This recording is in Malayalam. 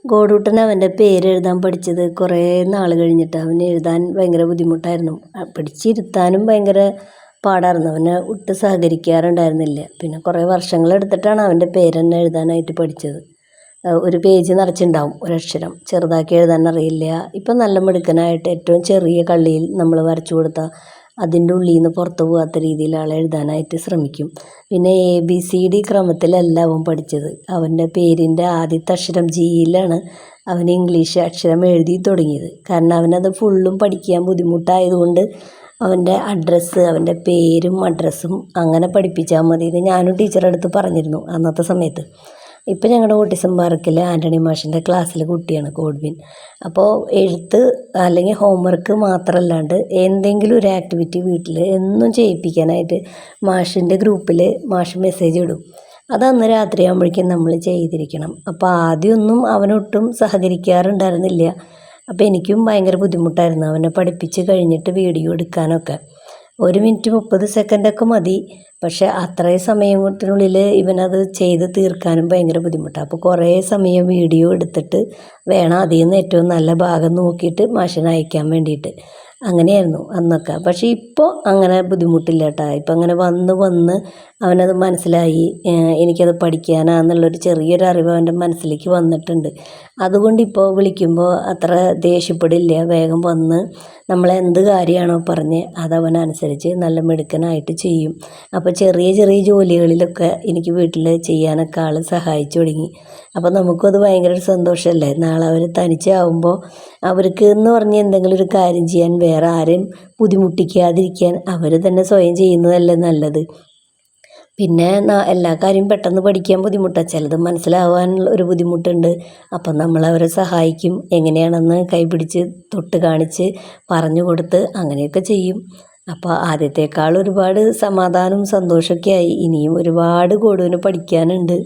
ഗോഡൂട്ടൻ അവൻ്റെ പേരെഴുതാൻ പഠിച്ചത് കുറേ നാൾ കഴിഞ്ഞിട്ട്. അവന് എഴുതാൻ ഭയങ്കര ബുദ്ധിമുട്ടായിരുന്നു. പിടിച്ചിരുത്താനും ഭയങ്കര പാടായിരുന്നു. അവനെ ഒട്ടും സഹകരിക്കാറുണ്ടായിരുന്നില്ല. പിന്നെ കുറേ വർഷങ്ങളെടുത്തിട്ടാണ് അവൻ്റെ പേര് തന്നെ എഴുതാനായിട്ട് പഠിച്ചത്. ഒരു പേജ് നിറച്ചുണ്ടാവും ഒരക്ഷരം. ചെറുതാക്കി എഴുതാൻ അറിയില്ല. ഇപ്പം നല്ല മിടുക്കനായിട്ട് ഏറ്റവും ചെറിയ കള്ളിയിൽ നമ്മൾ വരച്ചു കൊടുത്താൽ അതിൻ്റെ ഉള്ളിൽ നിന്ന് പുറത്തു പോകാത്ത രീതിയിൽ ആൾ എഴുതാനായിട്ട് ശ്രമിക്കും. പിന്നെ ABCD ക്രമത്തിലല്ല അവൻ പഠിച്ചത്. അവൻ്റെ പേരിൻ്റെ ആദ്യത്തെ അക്ഷരം ജിയിലാണ് അവൻ ഇംഗ്ലീഷ് അക്ഷരം എഴുതി തുടങ്ങിയത്. കാരണം അവനത് ഫുള്ളും പഠിക്കാൻ ബുദ്ധിമുട്ടായതുകൊണ്ട് അവൻ്റെ അഡ്രസ്സ്, അവൻ്റെ പേരും അഡ്രസ്സും അങ്ങനെ പഠിപ്പിച്ചാൽ മതി എന്ന് ഞാനും ടീച്ചറുടെ അടുത്ത് പറഞ്ഞിരുന്നു അന്നത്തെ സമയത്ത്. ഇപ്പം ഞങ്ങളുടെ ഓട്ടിസം പാർക്കിലെ ആൻ്റണി മാഷിൻ്റെ ക്ലാസ്സിലെ കുട്ടിയാണ് കോഡ്വിൻ. അപ്പോൾ എഴുത്ത് അല്ലെങ്കിൽ ഹോംവർക്ക് മാത്രമല്ലാണ്ട് എന്തെങ്കിലും ഒരു ആക്ടിവിറ്റി വീട്ടിൽ എന്നും ചെയ്യിപ്പിക്കാനായിട്ട് മാഷിൻ്റെ ഗ്രൂപ്പിൽ മാഷ് മെസ്സേജ് ഇടും. അത് അന്ന് രാത്രിയാകുമ്പോഴേക്കും നമ്മൾ ചെയ്തിരിക്കണം. അപ്പോൾ ആദ്യമൊന്നും അവനൊട്ടും സഹകരിക്കാറുണ്ടായിരുന്നില്ല. അപ്പോൾ എനിക്കും ഭയങ്കര ബുദ്ധിമുട്ടായിരുന്നു അവനെ പഠിപ്പിച്ച് കഴിഞ്ഞിട്ട് വീഡിയോ എടുക്കാനൊക്കെ. 1 മിനിറ്റ് 30 സെക്കൻഡൊക്കെ മതി. പക്ഷേ അത്രയും സമയത്തിനുള്ളിൽ ഇവനത് ചെയ്ത് തീർക്കാനും ഭയങ്കര ബുദ്ധിമുട്ടാണ്. അപ്പോൾ കുറേ സമയം വീഡിയോ എടുത്തിട്ട് വേണം അതിൽ നിന്ന് ഏറ്റവും നല്ല ഭാഗം നോക്കിയിട്ട് മാഷിന് അയക്കാൻ വേണ്ടിയിട്ട്. അങ്ങനെയായിരുന്നു അന്നൊക്കെ. പക്ഷേ ഇപ്പോൾ അങ്ങനെ ബുദ്ധിമുട്ടില്ല കേട്ടോ. ഇപ്പം അങ്ങനെ വന്ന് അവനത് മനസ്സിലായി. എനിക്കത് പഠിക്കാനാന്നുള്ളൊരു ചെറിയൊരു അറിവ് അവൻ്റെ മനസ്സിലേക്ക് വന്നിട്ടുണ്ട്. അതുകൊണ്ട് ഇപ്പോൾ വിളിക്കുമ്പോൾ അത്ര ദേഷ്യപ്പെടില്ല. വേഗം വന്ന് നമ്മളെന്ത് കാര്യമാണോ പറഞ്ഞ് അതവനനുസരിച്ച് നല്ല മിടുക്കനായിട്ട് ചെയ്യും. അപ്പോൾ ചെറിയ ചെറിയ ജോലികളിലൊക്കെ എനിക്ക് വീട്ടിൽ ചെയ്യാനൊക്കെ ആൾ സഹായിച്ചു തുടങ്ങി. അപ്പോൾ നമുക്കും അത് ഭയങ്കര ഒരു സന്തോഷമല്ലേ. നാളെ അവർ തനിച്ചാവുമ്പോൾ അവർക്ക് എന്ന് പറഞ്ഞ് എന്തെങ്കിലും ഒരു കാര്യം ചെയ്യാൻ വേറെ ആരെയും ബുദ്ധിമുട്ടിക്കാതിരിക്കാൻ അവർ തന്നെ സ്വയം ചെയ്യുന്നതല്ലേ നല്ലത്. പിന്നെ എല്ലാ കാര്യം പെട്ടെന്ന് പഠിക്കാൻ ബുദ്ധിമുട്ടാണ്. ചിലത് മനസ്സിലാവാനുള്ള ഒരു ബുദ്ധിമുട്ടുണ്ട്. അപ്പം നമ്മളവരെ സഹായിക്കും. എങ്ങനെയാണെന്ന് കൈപിടിച്ച് തൊട്ട് കാണിച്ച് പറഞ്ഞു കൊടുത്ത് അങ്ങനെയൊക്കെ ചെയ്യും. അപ്പോൾ ആദ്യത്തേക്കാൾ ഒരുപാട് സമാധാനവും സന്തോഷമൊക്കെ ആയി. ഇനിയും ഒരുപാട് കൂടുതൽ പഠിക്കാനുണ്ട്.